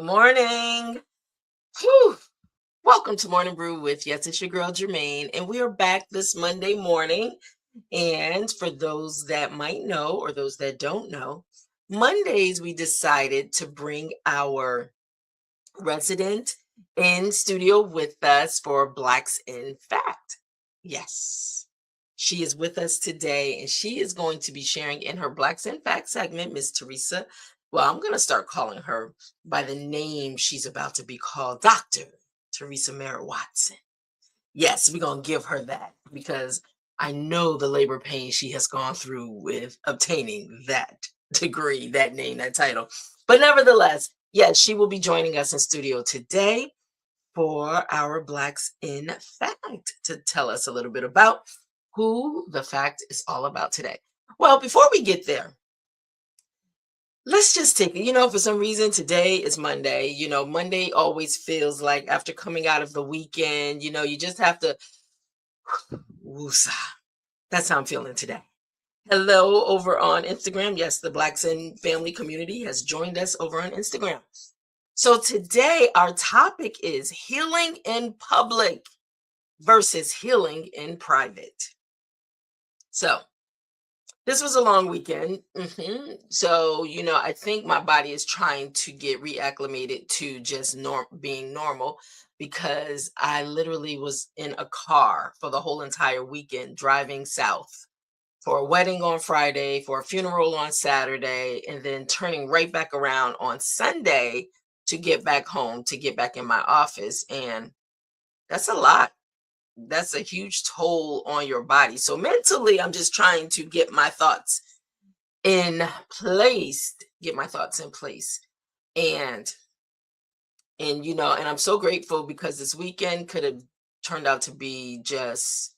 Good morning. Whew. Welcome to Morning Brew with, yes, it's your girl Germaine, and we are back this Monday morning. And for those that might know or those that don't know, Mondays we decided to bring our resident in studio with us for Blacks in Fact. Yes, she is with us today, and she is going to be sharing in her Blacks in Fact segment, Miss Teresa. Well, I'm going to start calling her by the name she's about to be called, Dr. Teresa Merritt Watson. Yes, we're going to give her that because I know the labor pain she has gone through with obtaining that degree, that name, that title. But nevertheless, yes, she will be joining us in studio today for our Blacks in Fact to tell us a little bit about who the fact is all about today. Well, before we get there, let's just take it. For some reason today is Monday. Monday always feels like after coming out of the weekend, you just have to woosah. That's how I'm feeling today. Hello over on Instagram. Yes, the Blacks in Family community has joined us over on Instagram. So today our topic is healing in public versus healing in private. So this was a long weekend. So, I think my body is trying to get reacclimated to just being normal because I literally was in a car for the whole entire weekend driving south for a wedding on Friday, for a funeral on Saturday, and then turning right back around on Sunday to get back home, to get back in my office. And that's a lot. That's a huge toll on your body. So mentally, I'm just trying to get my thoughts in place, And and I'm so grateful because this weekend could have turned out to be just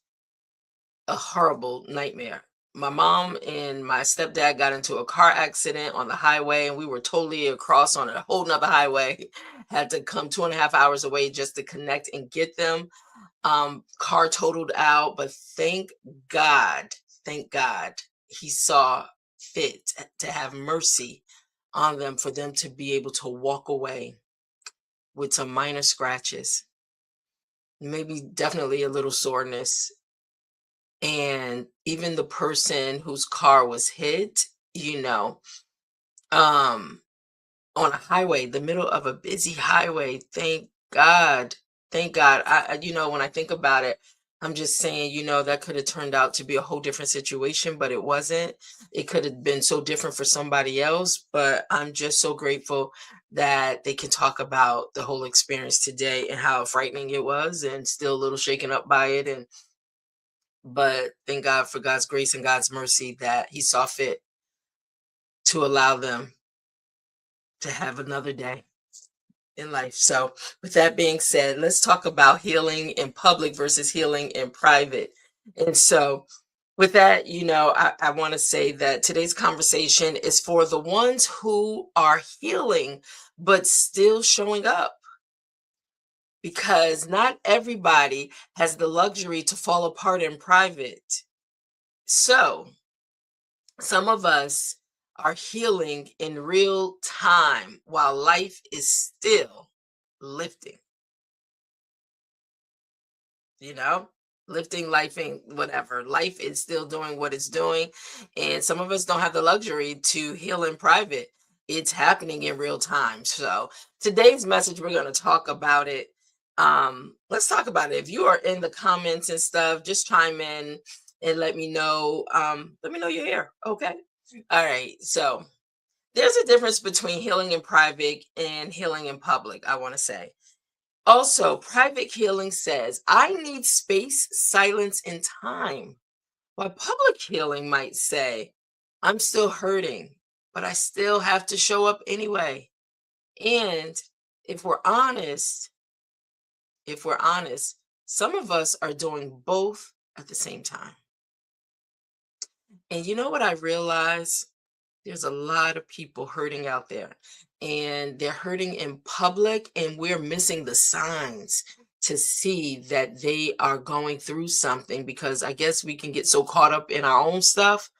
a horrible nightmare. My mom and my stepdad got into a car accident on the highway, and we were totally across on a whole nother highway. Had to come 2.5 hours away just to connect and get them. Car totaled out, but thank God, he saw fit to have mercy on them for them to be able to walk away with some minor scratches, maybe definitely a little soreness. And even the person whose car was hit, you know, um, on a highway, the middle of a busy highway, thank God. Thank God. When I think about it, I'm just saying, that could have turned out to be a whole different situation, but it wasn't. It could have been so different for somebody else, but I'm just so grateful that they can talk about the whole experience today and how frightening it was and still a little shaken up by it. But thank God for God's grace and God's mercy that he saw fit to allow them to have another day in life. So, with that being said, let's talk about healing in public versus healing in private. And so, with that, I want to say that today's conversation is for the ones who are healing but still showing up, because not everybody has the luxury to fall apart in private. So, some of us are healing in real time while life is still lifting, you know? Lifting, lifing, whatever. Life is still doing what it's doing. And some of us don't have the luxury to heal in private. It's happening in real time. So today's message, we're going to talk about it. Let's talk about it. If you are in the comments and stuff, just chime in and let me know. Let me know you're here. Okay. All right. So there's a difference between healing in private and healing in public, I want to say. Also, private healing says, I need space, silence, and time. While public healing might say, I'm still hurting, but I still have to show up anyway. And if we're honest, some of us are doing both at the same time. And you know what I realize? There's a lot of people hurting out there, and they're hurting in public, and we're missing the signs to see that they are going through something, because I guess we can get so caught up in our own stuff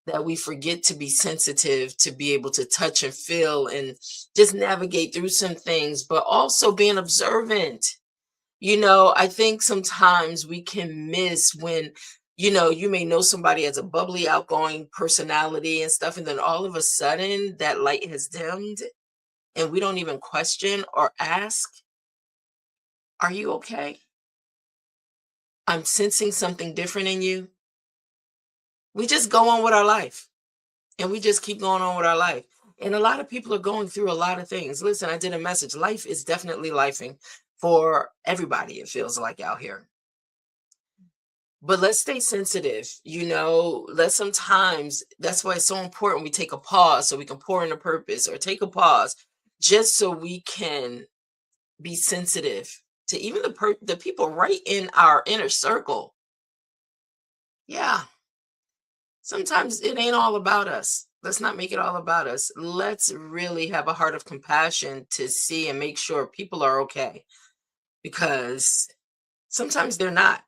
that we forget to be sensitive, to be able to touch and feel and just navigate through some things, but also being observant. I think sometimes we can miss when, you may know somebody as a bubbly, outgoing personality and stuff, and then all of a sudden that light has dimmed and we don't even question or ask, are you okay? I'm sensing something different in you. We just go on with our life and we just keep going on with our life. And a lot of people are going through a lot of things. Listen, I did a message. Life is definitely lifing for everybody, it feels like out here. But let's stay sensitive, let's sometimes, that's why it's so important we take a pause so we can pour into purpose, or take a pause just so we can be sensitive to even the people right in our inner circle. Yeah. Sometimes it ain't all about us. Let's not make it all about us. Let's really have a heart of compassion to see and make sure people are okay, because sometimes they're not.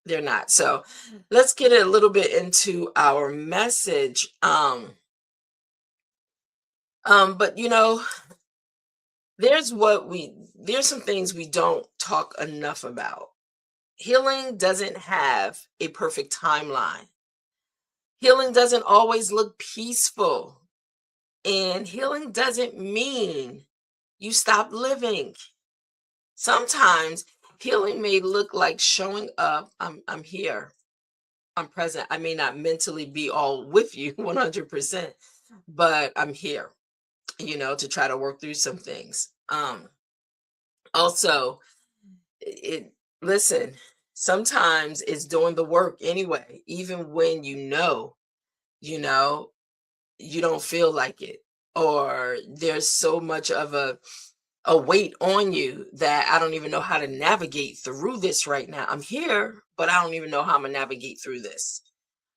They're not. So let's get a little bit into our message. But there's some things we don't talk enough about. Healing doesn't have a perfect timeline. Healing doesn't always look peaceful. And healing doesn't mean you stop living. Sometimes healing may look like showing up. I'm here. I'm present. I may not mentally be all with you 100%, but I'm here, to try to work through some things. Also, it listen, sometimes it's doing the work anyway, even when you know, you don't feel like it, or there's so much of a weight on you that I don't even know how to navigate through this right now. I'm here, but I don't even know how I'm gonna navigate through this.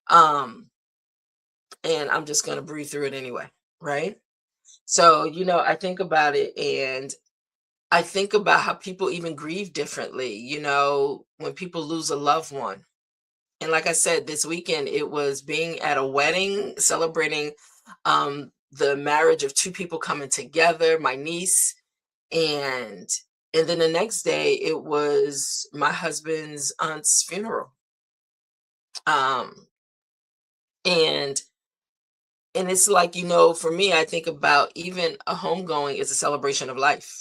Um, and I'm just gonna breathe through it anyway, right? So, I think about it, and I think about how people even grieve differently, when people lose a loved one. And like I said, this weekend it was being at a wedding celebrating the marriage of two people coming together, my niece, and and then the next day it was my husband's aunt's funeral. Um and and it's like, for me, I think about even a homegoing is a celebration of life.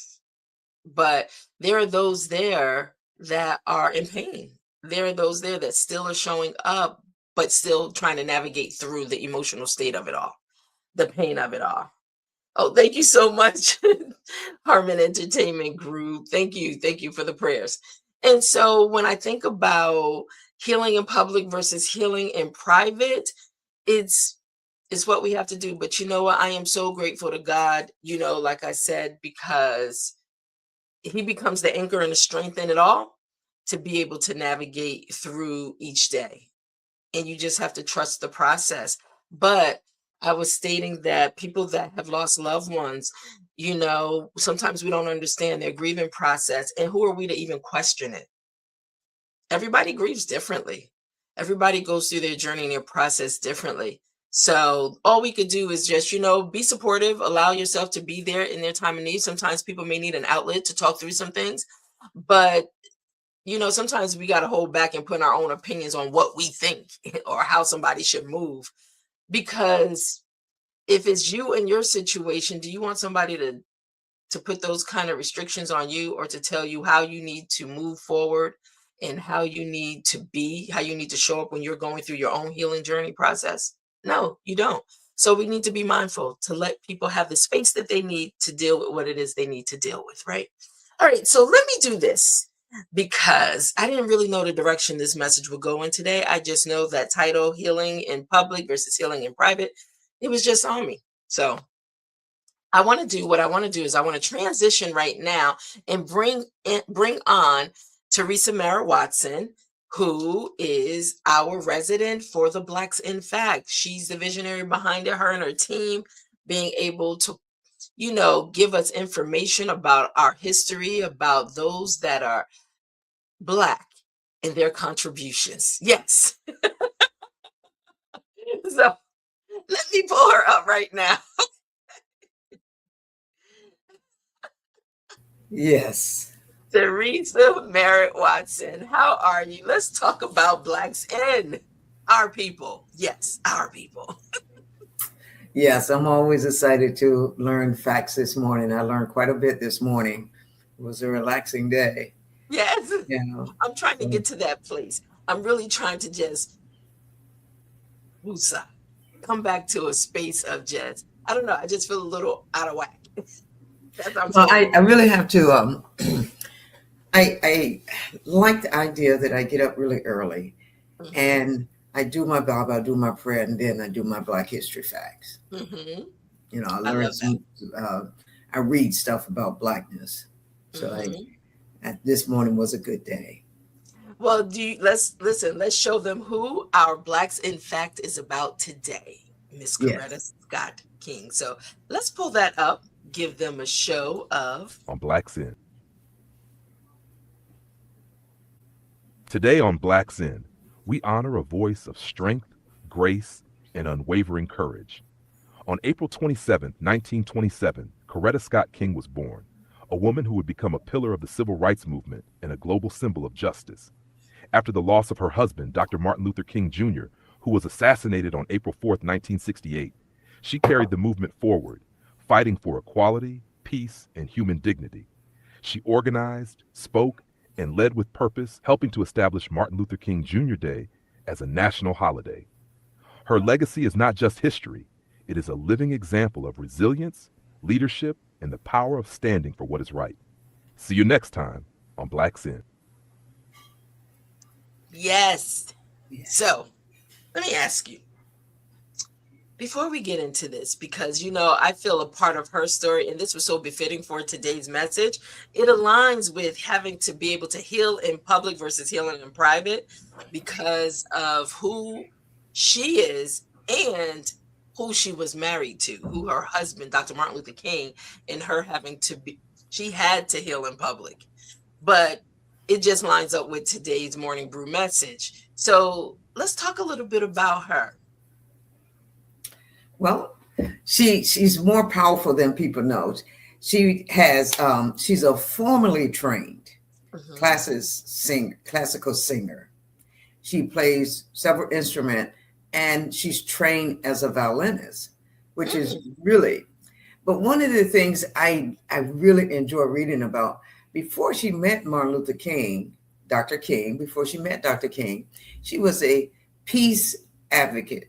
But there are those there that are in pain. There are those there that still are showing up, but still trying to navigate through the emotional state of it all, the pain of it all. Oh, thank you so much, Harmon Entertainment Group. Thank you. Thank you for the prayers. And so when I think about healing in public versus healing in private, it's it's what we have to do. But you know what? I am so grateful to God, like I said, because he becomes the anchor and the strength in it all to be able to navigate through each day. And you just have to trust the process. But I was stating that people that have lost loved ones, sometimes we don't understand their grieving process. And who are we to even question it? Everybody grieves differently. Everybody goes through their journey and their process differently. So all we could do is just, be supportive, allow yourself to be there in their time of need. Sometimes people may need an outlet to talk through some things, but sometimes we got to hold back and put our own opinions on what we think or how somebody should move. Because if it's you and your situation, do you want somebody to put those kind of restrictions on you, or to tell you how you need to move forward and how you need to be, how you need to show up when you're going through your own healing journey process? No, you don't. So we need to be mindful to let people have the space that they need to deal with what it is they need to deal with, right? All right, so let me do this, because I didn't really know the direction this message would go in today. I just know that title, healing in public versus healing in private, it was just on me. So what I want to do is I want to transition right now and bring on Teresa Mara Watson, who is our resident for the Blacks in Fact. She's the visionary behind it, her and her team being able to, give us information about our history, about those that are Black and their contributions. Yes. So let me pull her up right now. Yes. Teresa Merritt Watson, how are you? Let's talk about Blacks in our people. Yes, our people. Yes, I'm always excited to learn facts this morning. I learned quite a bit this morning. It was a relaxing day. Yes, You know. I'm trying to So, get to that place. I'm really trying to just woosah, come back to a space of just, I don't know, I just feel a little out of whack. That's how I'm well, feeling. I really have to I like the idea that I get up really early Hmm. and I do my Bible, I do my prayer, and then I do my Black History facts. Hmm. I I learn love that. some I read stuff about blackness. So Hmm. this morning was a good day. Well, let's listen, let's show them who our Blacks in Fact is about today, Miss Yes. Coretta Scott King. So let's pull that up, give them a show of. On Black's Inn. Today on Black's Inn, we honor a voice of strength, grace, and unwavering courage. On April 27, 1927, Coretta Scott King was born, a woman who would become a pillar of the civil rights movement and a global symbol of justice. After the loss of her husband, Dr. Martin Luther King Jr., who was assassinated on April 4, 1968, she carried the movement forward, fighting for equality, peace, and human dignity. She organized, spoke, and led with purpose, helping to establish Martin Luther King Jr. Day as a national holiday. Her legacy is not just history, it is a living example of resilience, leadership, and the power of standing for what is right. See you next time on Black's Inn. Yes. Yes. So let me ask you, before we get into this, because I feel a part of her story, and this was so befitting for today's message, it aligns with having to be able to heal in public versus healing in private because of who she is and who she was married to, who her husband, Dr. Martin Luther King, and her having to be, she had to heal in public. But it just lines up with today's morning brew message. So let's talk a little bit about her. Well, she's more powerful than people know. She's a formally trained Mhm. classical singer. She plays several instruments and she's trained as a violinist, which is Mm. really. But one of the things I really enjoy reading about before she met Martin Luther King, Dr. King, before she met Dr. King, she was a peace advocate.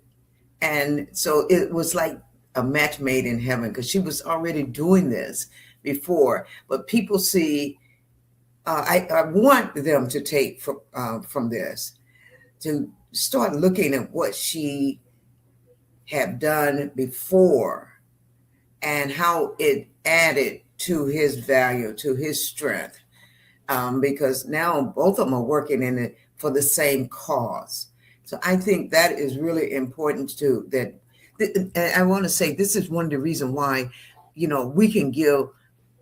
And so it was like a match made in heaven because she was already doing this before. But people see, I want them to take from this to start looking at what she had done before and how it added to his value, to his strength. Because now both of them are working in it for the same cause. So I think that is really important too. And I want to say this is one of the reasons why, we can give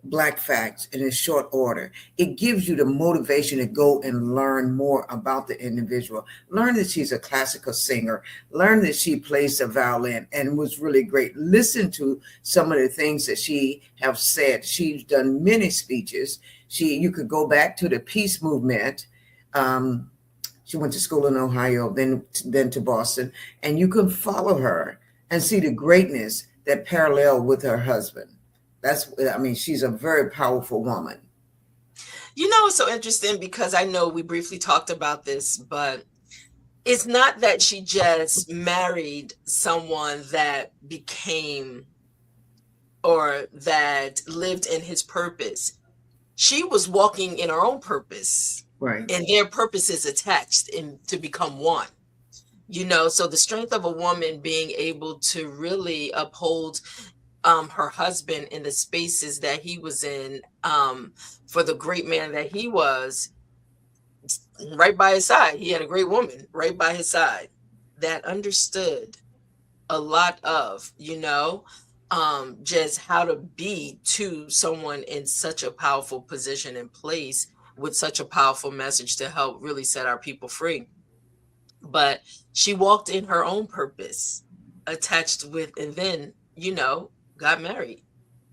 Black facts in a short order. It gives you the motivation to go and learn more about the individual. Learn that she's a classical singer. Learn that she plays the violin and was really great. Listen to some of the things that she have said. She's done many speeches. You could go back to the peace movement. She went to school in Ohio, then to Boston, and you can follow her and see the greatness that parallel with her husband. She's a very powerful woman. It's so interesting because I know we briefly talked about this, but it's not that she just married someone that became or that lived in his purpose. She was walking in her own purpose, Right. and their purpose is attached in to become one. So the strength of a woman being able to really uphold her husband in the spaces that he was in, for the great man that he was, right by his side. He had a great woman right by his side that understood a lot of, just how to be to someone in such a powerful position and place with such a powerful message to help really set our people free. But she walked in her own purpose. attached with, and then, got married,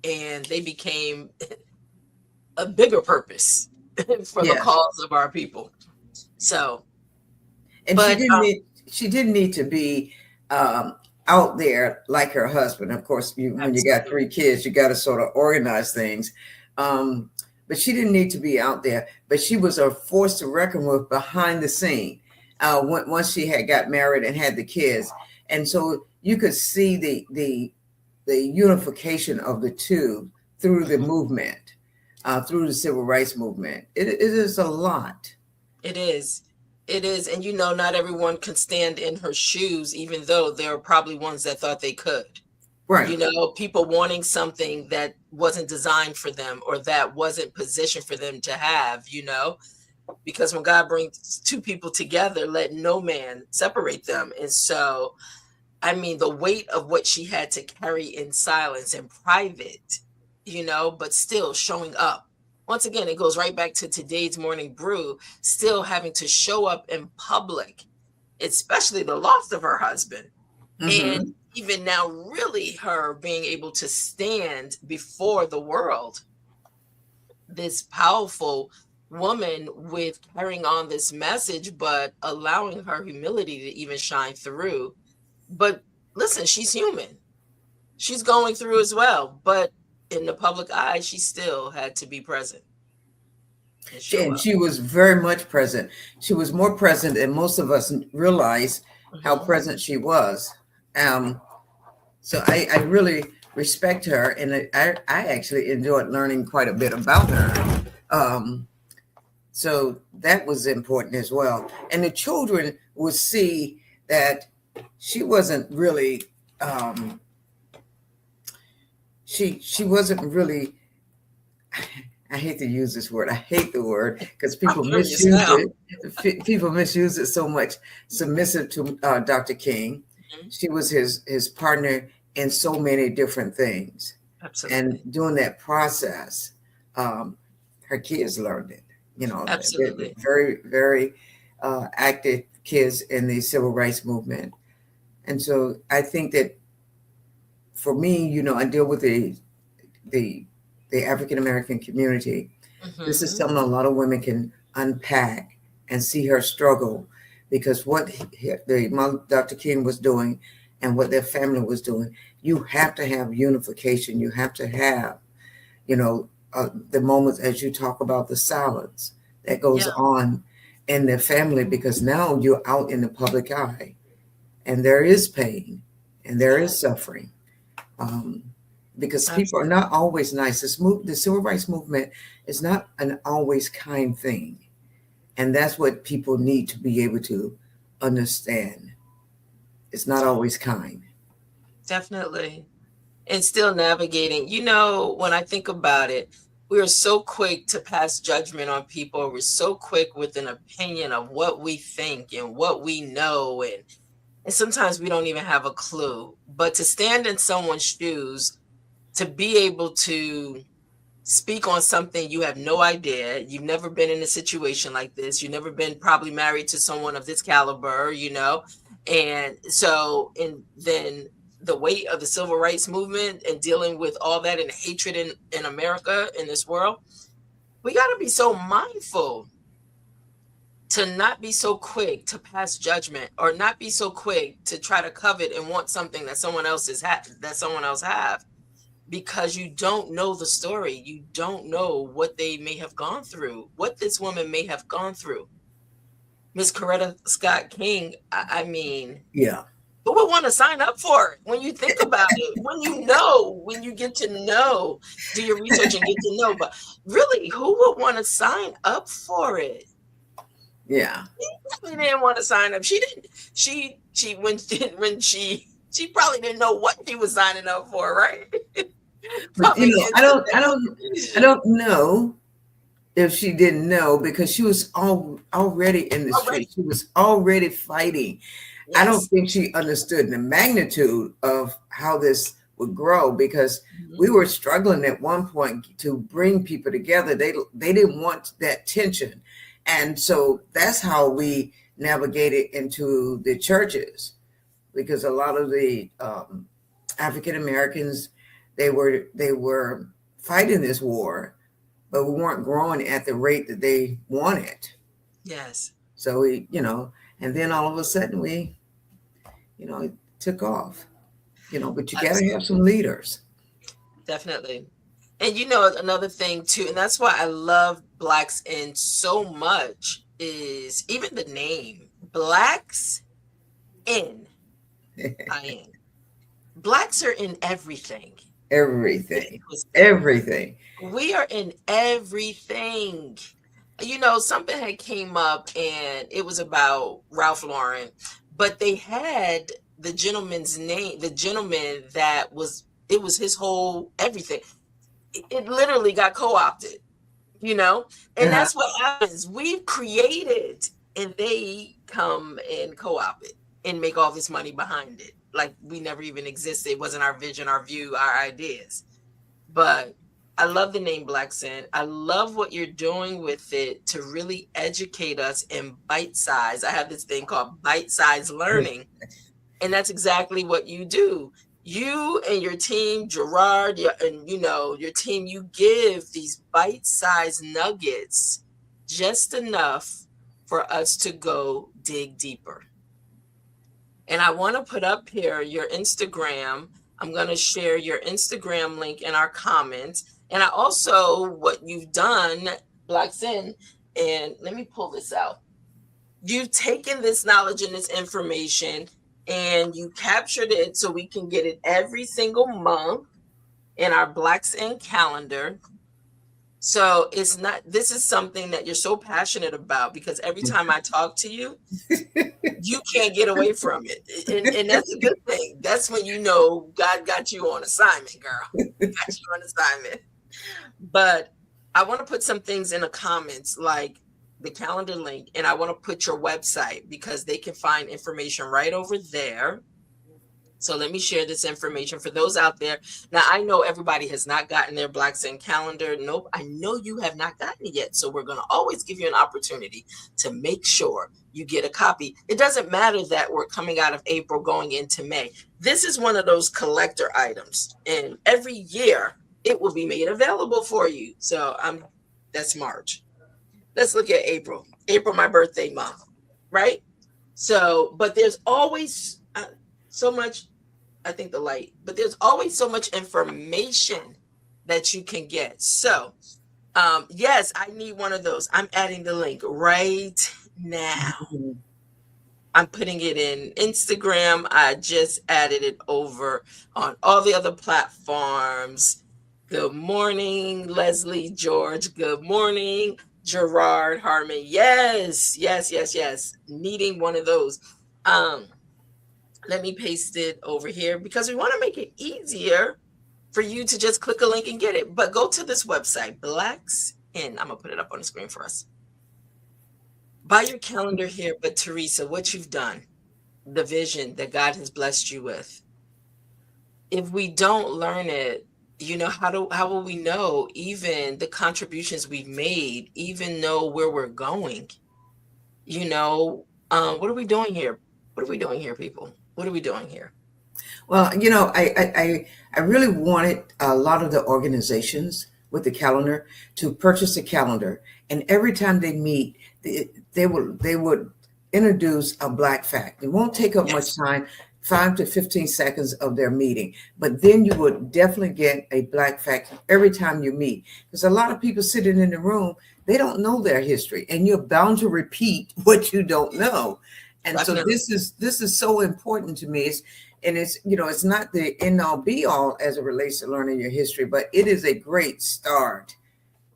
and they became a bigger purpose for the Yes. cause of our people. So, And but she didn't need to be out there like her husband. Of course, when you got absolutely. 3 kids, you got to sort of organize things. But she didn't need to be out there. But she was a force to reckon with behind the scene. Once she had got married and had the kids, and so you could see the unification of the two through the movement, through the civil rights movement. It is a lot. It is. It is. And not everyone can stand in her shoes, even though there are probably ones that thought they could. Right. People wanting something that wasn't designed for them, or that wasn't positioned for them to have, because when God brings two people together, let no man separate them. And so, I mean, the weight of what she had to carry in silence and private, but still showing up. Once again, it goes right back to today's morning brew, still having to show up in public, especially the loss of her husband. Mm-hmm. And even now, really her being able to stand before the world, this powerful woman with carrying on this message, but allowing her humility to even shine through. But listen, she's human. She's going through as well. But in the public eye, she still had to be present and show And up. she was very much present. She was more present than most of us realize how present she was. So I really respect her, and I actually enjoyed learning quite a bit about her. So that was important as well. And the children would see that she wasn't really, she wasn't really, I hate to use this word. I hate the word because people misuse it. People misuse it so much. Submissive to Dr. King. Mm-hmm. She was his partner in so many different things. Absolutely. And during that process, her kids learned it. Absolutely. Very, very active kids in the civil rights movement. And so I think that for me, I deal with the African American community. Mm-hmm. This is something a lot of women can unpack and see her struggle, because what Dr. King was doing and what their family was doing, you have to have unification. You have to have, the moments as you talk about the silence that goes on in their family, because now you're out in the public eye and there is pain and there is suffering. Because people are not always nice. The civil rights movement is not an always kind thing. And that's what people need to be able to understand. It's not always kind. Definitely. And still navigating. When I think about it, we are so quick to pass judgment on people. We're so quick with an opinion of what we think and what we know. And sometimes we don't even have a clue. But to stand in someone's shoes, to be able to speak on something you have no idea, you've never been in a situation like this, you've never been probably married to someone of this caliber, and so, and then the weight of the civil rights movement and dealing with all that and hatred in America, in this world, we got to be so mindful to not be so quick to pass judgment, or not be so quick to try to covet and want something that someone else have, because you don't know the story. You don't know what they may have gone through, what this woman may have gone through. Miss Coretta Scott King, I mean, who would want to sign up for it when you think about it? When you get to know, do your research and get to know, but really, who would want to sign up for it? Yeah. She didn't want to sign up. She didn't, when she probably didn't know what she was signing up for, right? But, I don't know if she didn't know, because she was already in the street. She was already fighting. Yes. I don't think she understood the magnitude of how this would grow, because we were struggling at one point to bring people together. They didn't want that tension. And so that's how we navigated into the churches. because a lot of the African Americans, they were fighting this war, but we weren't growing at the rate that they wanted. Yes. So and then all of a sudden it took off. But you got to have some leaders. Definitely. And another thing too, and that's why I love Blacks in so much, is even the name Blacks in. I am. Blacks are in everything. Everything, everything. We are in everything. Something had came up and it was about Ralph Lauren, but they had the gentleman's name, the gentleman it was his whole everything. It literally got co-opted, and Uh-huh. that's what happens. We've created and they come and co-op it and make all this money behind it. Like we never even existed. It wasn't our vision, our view, our ideas. But I love the name Black Sin. I love what you're doing with it to really educate us in bite size. I have this thing called bite size learning, and that's exactly what you do. You and your team, Gerard, your team, you give these bite size nuggets, just enough for us to go dig deeper. And I want to put up here your Instagram. I'm going to share your Instagram link in our comments. And I also, what you've done, Black Sin, and let me pull this out. You've taken this knowledge and this information and you captured it so we can get it every single month in our Black Sin calendar. So this is something that you're so passionate about, because every time I talk to you, you can't get away from it. And that's a good thing. That's when God got you on assignment, girl. Got you on assignment. But I want to put some things in the comments, like the calendar link, and I want to put your website because they can find information right over there. So let me share this information for those out there. Now, I know everybody has not gotten their Black Sin calendar. Nope, I know you have not gotten it yet. So we're going to always give you an opportunity to make sure you get a copy. It doesn't matter that we're coming out of April going into May. This is one of those collector items. And every year it will be made available for you. So that's March. Let's look at April. April, my birthday month, right? So, but there's always so much, I think but there's always so much information that you can get. So, yes, I need one of those. I'm adding the link right now. I'm putting it in Instagram. I just added it over on all the other platforms. Good morning, Leslie George. Good morning, Gerard Harmon. Yes. Needing one of those. Let me paste it over here because we want to make it easier for you to just click a link and get it. But go to this website, Blacks In. I'm going to put it up on the screen for us. Buy your calendar here. But Teresa, what you've done, the vision that God has blessed you with, if we don't learn it, how will we know even the contributions we've made, even know where we're going? What are we doing here? What are we doing here, people? What are we doing here? Well, I really wanted a lot of the organizations with the calendar to purchase a calendar, and every time they meet, they would introduce a Black fact. It won't take up much time, 5 to 15 seconds of their meeting, but then you would definitely get a Black fact every time you meet, because a lot of people sitting in the room, they don't know their history, and you're bound to repeat what you don't know. And Definitely. so this is so important to me. It's not the end all be all as it relates to learning your history, but it is a great start.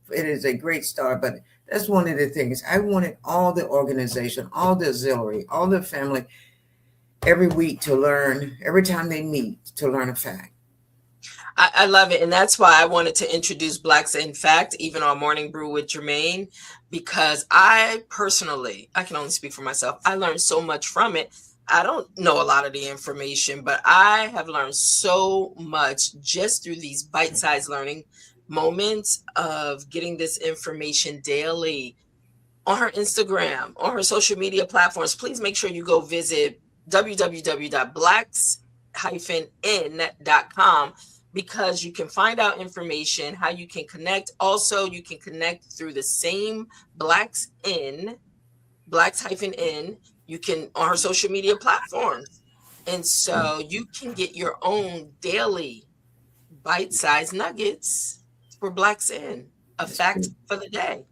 It is a great start. But that's one of the things. I wanted all the organization, all the auxiliary, all the family every week to learn, every time they meet, to learn a fact. I love it. And that's why I wanted to introduce Blacks in Fact, even on Morning Brew with Germaine, because I can only speak for myself. I learned so much from it. I don't know a lot of the information, but I have learned so much just through these bite-sized learning moments of getting this information daily on her Instagram, on her social media platforms. Please make sure you go visit www.blacks-in.com, because you can find out information, how you can connect. Also, you can connect through the same Blacks in, Blacks-in, you can on her social media platforms. And so you can get your own daily bite-sized nuggets for Blacks in, a That's fact true. for the day.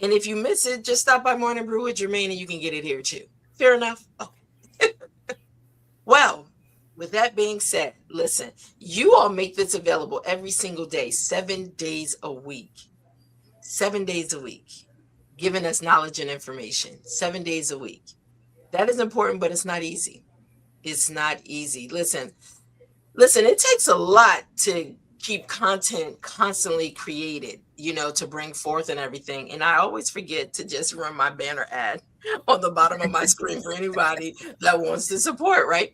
And if you miss it, just stop by Morning Brew with Germaine and you can get it here too. Fair enough? Okay. Well, with that being said, listen, you all make this available every single day, 7 days a week. 7 days a week, giving us knowledge and information, 7 days a week. That is important, but it's not easy. It's not easy. Listen, it takes a lot to keep content constantly created, to bring forth and everything. And I always forget to just run my banner ad on the bottom of my screen for anybody that wants to support, right?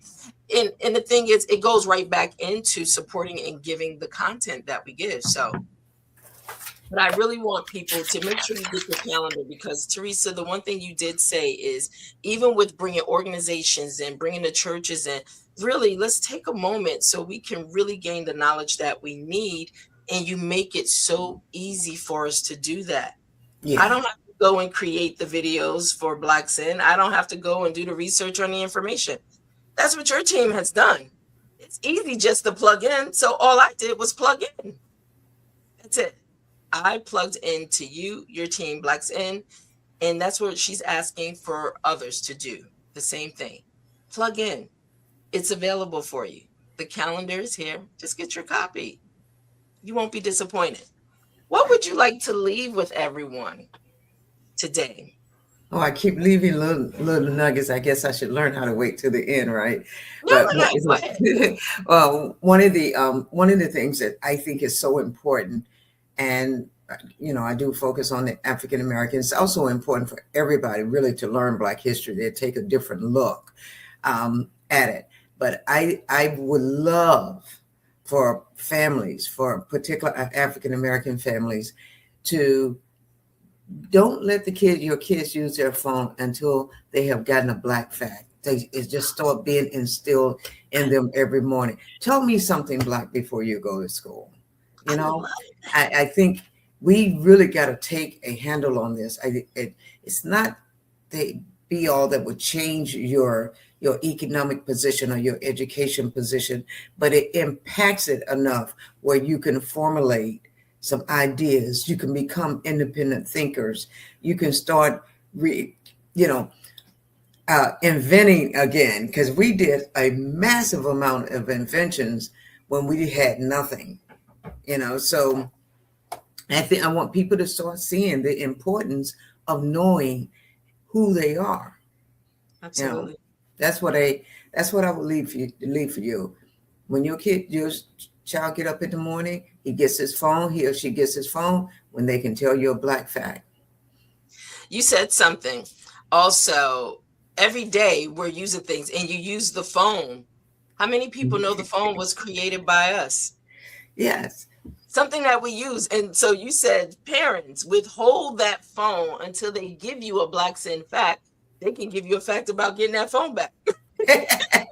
And the thing is, it goes right back into supporting and giving the content that we give. So, but I really want people to make sure you get your calendar, because Teresa, the one thing you did say is, even with bringing organizations and bringing the churches in, really, let's take a moment so we can really gain the knowledge that we need. And you make it so easy for us to do that. Yeah. I don't have to go and create the videos for Blacks In. I don't have to go and do the research on the information. That's what your team has done. It's easy just to plug in. So all I did was plug in. That's it. I plugged into your team, Blacks In, and that's what she's asking for others to do. The same thing. Plug in. It's available for you. The calendar is here. Just get your copy. You won't be disappointed. What would you like to leave with everyone today? Oh, I keep leaving little nuggets. I guess I should learn how to wait to the end, right? No, But go ahead. one of the things that I think is so important, and I do focus on the African Americans. It's also important for everybody really to learn Black history. They take a different look at it. But I would love for families, for particular African American families, to don't let your kids use their phone until they have gotten a Black fact. It just start being instilled in them every morning. Tell me something Black before you go to school. I think we really got to take a handle on this. It's not the be all that would change your economic position or your education position, but it impacts it enough where you can formulate some ideas. You can become independent thinkers. You can start inventing again, because we did a massive amount of inventions when we had nothing. So I want people to start seeing the importance of knowing who they are. Absolutely. That's what I would leave for you. When your child get up in the morning, he or she gets his phone when they can tell you a Black fact. You said something. Also, every day we're using things, and you use the phone. How many people know the phone was created by us? Yes. Something that we use. And so you said, parents, withhold that phone until they give you a Blacks In fact. They can give you a fact about getting that phone back. I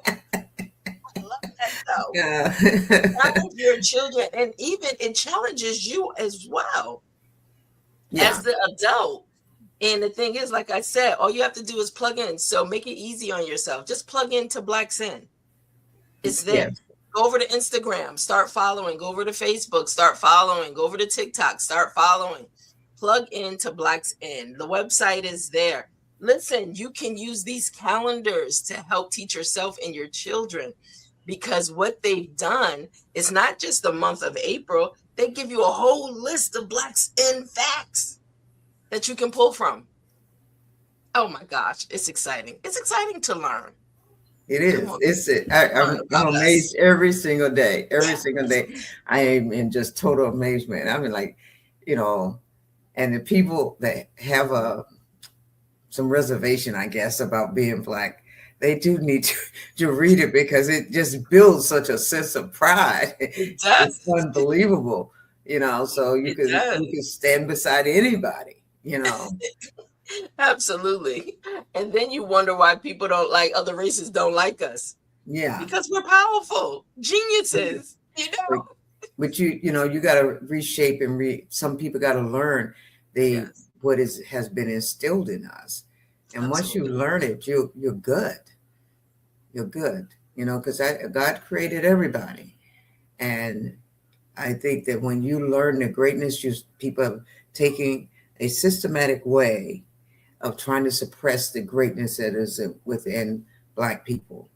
love that though. Yeah. Challenge your children, and even it challenges you as well as the adult. And the thing is, like I said, all you have to do is plug in. So make it easy on yourself. Just plug into Blacks In. It's there. Yes. Go over to Instagram, start following. Go over to Facebook, start following. Go over to TikTok, start following. Plug into Blacks In. The website is there. Listen, you can use these calendars to help teach yourself and your children, because what they've done is not just the month of April. They give you a whole list of Blacks In facts that you can pull from. Oh my gosh, it's exciting. It's exciting to learn. It is. I'm amazed every single day. Every single day, I am in just total amazement. I mean, like, and the people that have some reservation, I guess, about being Black, they do need to read it, because it just builds such a sense of pride. It does. It's unbelievable, so you can stand beside anybody, Absolutely. And then you wonder why people don't like other races don't like us. Yeah. Because we're powerful, geniuses, you But, know? but you got to reshape and some people got to learn Yes, what has been instilled in us. And once you absolutely. learn it, you're good. You're good, because God created everybody. And I think that when you learn the greatness, people are taking a systematic way of trying to suppress the greatness that is within Black people,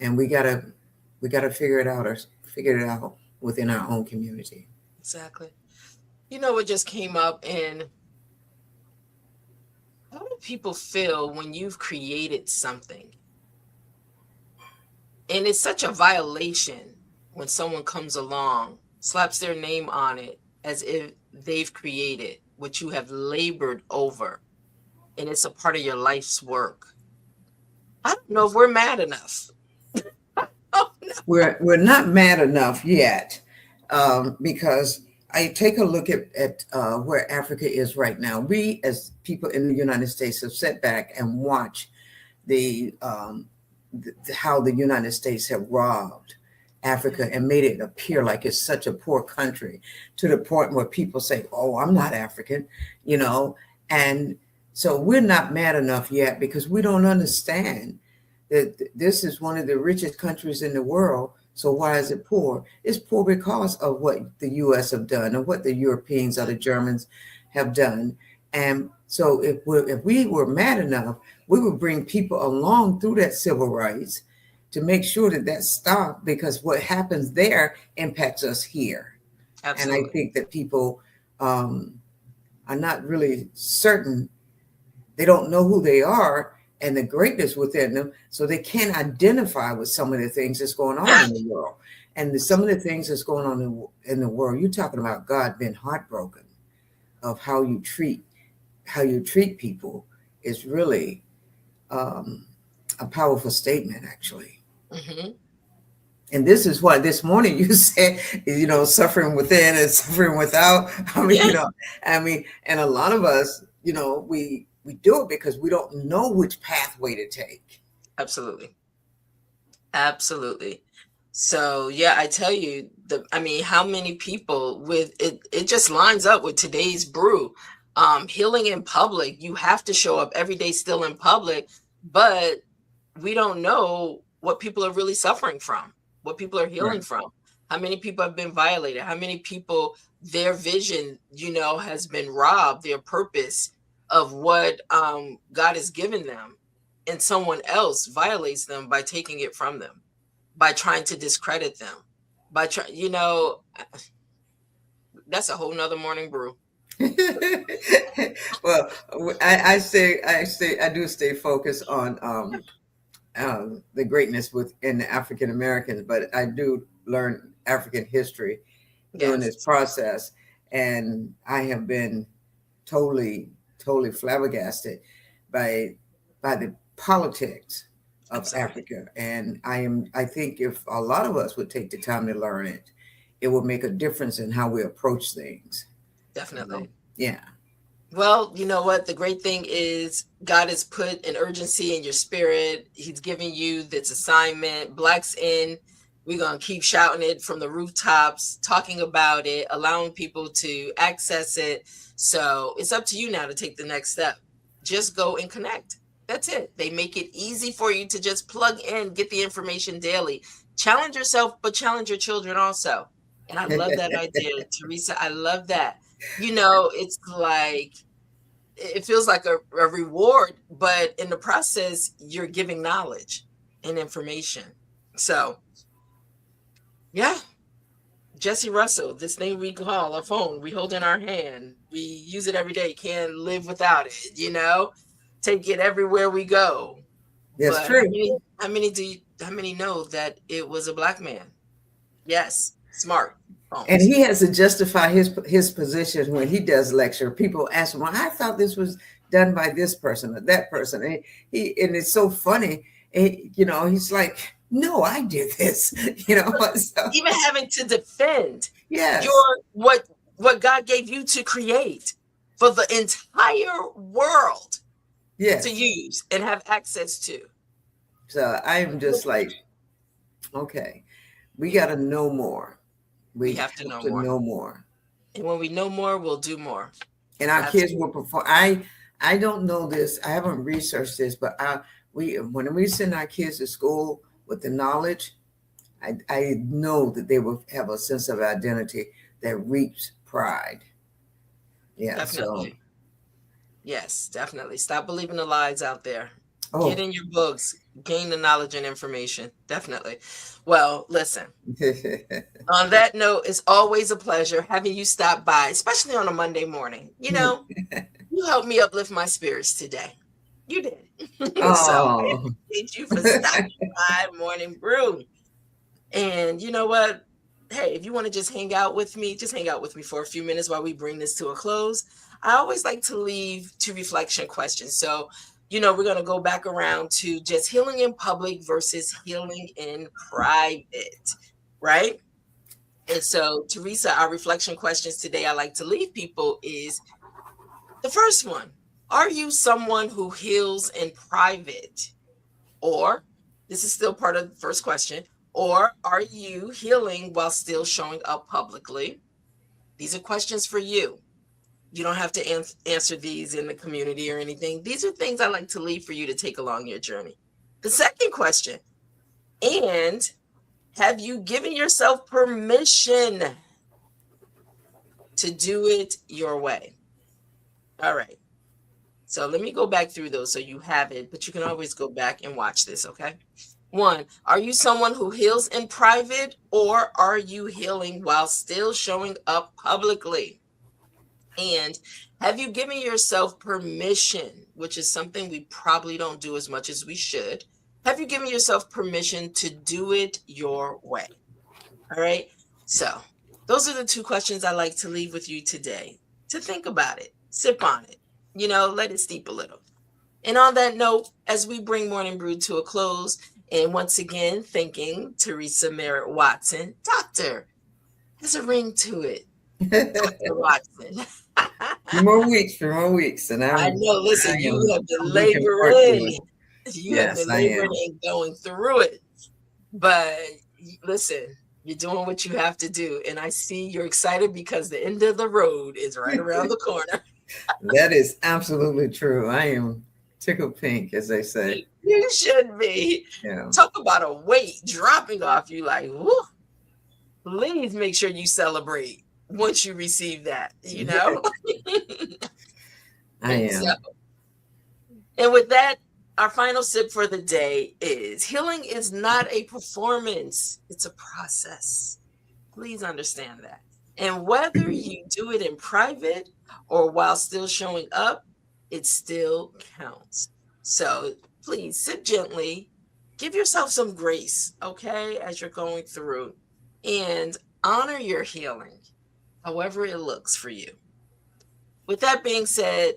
and we gotta figure it out within our own community. Exactly. You know what just came up, and how do people feel when you've created something? And it's such a violation when someone comes along, slaps their name on it as if they've created what you have labored over, and it's a part of your life's work. I don't know if we're mad enough. Oh, no. We're not mad enough yet, because I take a look at where Africa is right now. We, as people in the United States, have sat back and watched how the United States have robbed Africa and made it appear like it's such a poor country, to the point where people say, "Oh, I'm not African," and so we're not mad enough yet, because we don't understand that this is one of the richest countries in the world. So why is it poor? It's poor because of what the U.S. have done, or what the Europeans or the Germans have done. And so if we were mad enough, we would bring people along through that civil rights to make sure that stopped, because what happens there impacts us here. And I Absolutely. think that people are not really certain. They don't know who they are and the greatness within them, so they can't identify with some of the things that's going on in the world. And some of the things that's going on in the world, you're talking about God being heartbroken of how you treat people, is really a powerful statement, actually. Mm-hmm. And this is why this morning you said, suffering within and suffering without. Yeah, And a lot of us, we do it because we don't know which pathway to take. absolutely. Absolutely. So yeah, I tell you, how many people with it, it just lines up with today's brew. Healing in public, you have to show up every day still in public, but we don't know what people are really suffering from, what people are healing Right. from. How many people have been violated? How many people, their vision, has been robbed, their purpose of what God has given them, and someone else violates them by taking it from them, by trying to discredit them, that's a whole nother morning brew. Well, I do stay focused on the greatness within the African Americans, but I do learn African history during Yes, this process, and I have been totally, totally flabbergasted by the politics of absolutely. Africa. And I think if a lot of us would take the time to learn it, it would make a difference in how we approach things. Definitely. Yeah. Well, you know what? The great thing is God has put an urgency in your spirit. He's giving you this assignment. Blacks in. We're going to keep shouting it from the rooftops, talking about it, allowing people to access it. So it's up to you now to take the next step. Just go and connect. That's it. They make it easy for you to just plug in, get the information daily. Challenge yourself, but challenge your children also. And I love that idea, Teresa. I love that. It's like, it feels like a reward, but in the process, you're giving knowledge and information. So, yeah, Jesse Russell, this thing we call a phone, we hold in our hand, we use it every day, can't live without it, take it everywhere we go. That's But true. how many know that it was a Black man? Yes, smart And phones. he has to justify his position when he does lecture. People ask him, "Well, I thought this was done by this person or that person," and and it's so funny. He's like, "No, I did this." So, Even having to defend yes, your what God gave you to create. for the entire world Yes. to use and have access to. So I'm just like, okay, we got to know more. We have to know more. know more. And when we know more, we'll do more. And our Absolutely. kids will perform. I don't know this. I haven't researched this, but when we send our kids to school with the knowledge, I know that they will have a sense of identity that reaps pride. Yeah. Definitely. So Yes, definitely. Stop believing the lies out there. oh. Get in your books, gain the knowledge and information. Definitely. Well, listen, on that note, it's always a pleasure having you stop by, especially on a Monday morning. You know, you helped me uplift my spirits today. You did. So I Oh. appreciate you for stopping by Morning Brew. And you know what? Hey, if you want to just hang out with me, just hang out with me for a few minutes while we bring this to a close. I always like to leave two reflection questions. So, you know, we're going to go back around to just healing in public versus healing in private, right? And so, Teresa, our reflection questions today I like to leave people is the first one. Are you someone who heals in private? Or, this is still part of the first question, or are you healing while still showing up publicly? These are questions for you. You don't have to answer these in the community or anything. These are things I like to leave for you to take along your journey. The second question, and have you given yourself permission to do it your way? All right. So let me go back through those so you have it, but you can always go back and watch this, okay? 1, are you someone who heals in private, or are you healing while still showing up publicly? And have you given yourself permission, which is something we probably don't do as much as we should? Have you given yourself permission to do it your way? All right. So those are the 2 questions I like to leave with you today, to think about it, sip on it, you know, let it steep a little. And on that note, as we bring Morning Brew to a close, and once again, thanking Teresa Merritt Watson, Doctor, there's a ring to it. Dr. Watson. 3 more weeks, and I know. Listen, you have been laboring. You have been laboring and going through it. But listen, you're doing what you have to do. And I see you're excited because the end of the road is right around the corner. That is absolutely true. I am tickled pink, as they say. You should be. Yeah. Talk about a weight dropping off you like, whoo. Please make sure you celebrate once you receive that, you know? I am. So, and with that, our final sip for the day is healing is not a performance, it's a process. Please understand that. And whether you do it in private or while still showing up, it still counts. So please sip gently, give yourself some grace, okay, as you're going through, and honor your healing, however it looks for you. With that being said,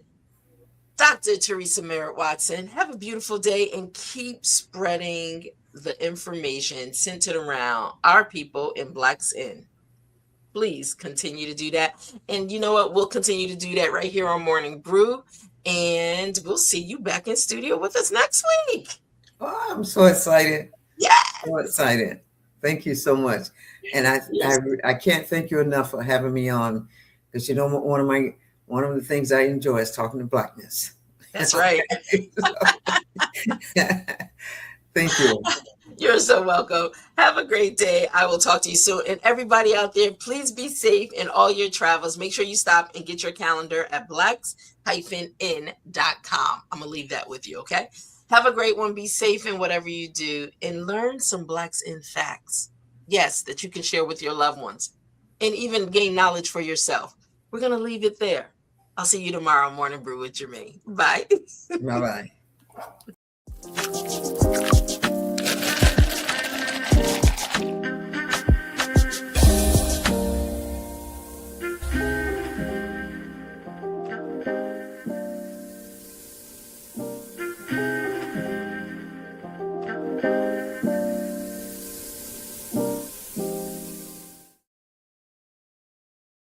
Dr. Teresa Merritt Watson, have a beautiful day and keep spreading the information centered around our people in Blacks In. Please continue to do that. And you know what? We'll continue to do that right here on Morning Brew. And we'll see you back in studio with us next week. Oh, I'm so excited. Yeah. So excited. Thank you so much. And I can't thank you enough for having me on, because you know one of the things I enjoy is talking to Blackness. That's right. Thank you. You're so welcome. Have a great day. I will talk to you soon. And everybody out there, please be safe in all your travels. Make sure you stop and get your calendar at blacks-in.com. I'm going to leave that with you, okay? Have a great one. Be safe in whatever you do and learn some Blacks In facts. Yes, that you can share with your loved ones and even gain knowledge for yourself. We're going to leave it there. I'll see you tomorrow, Morning Brew with Germaine. Bye. Bye-bye.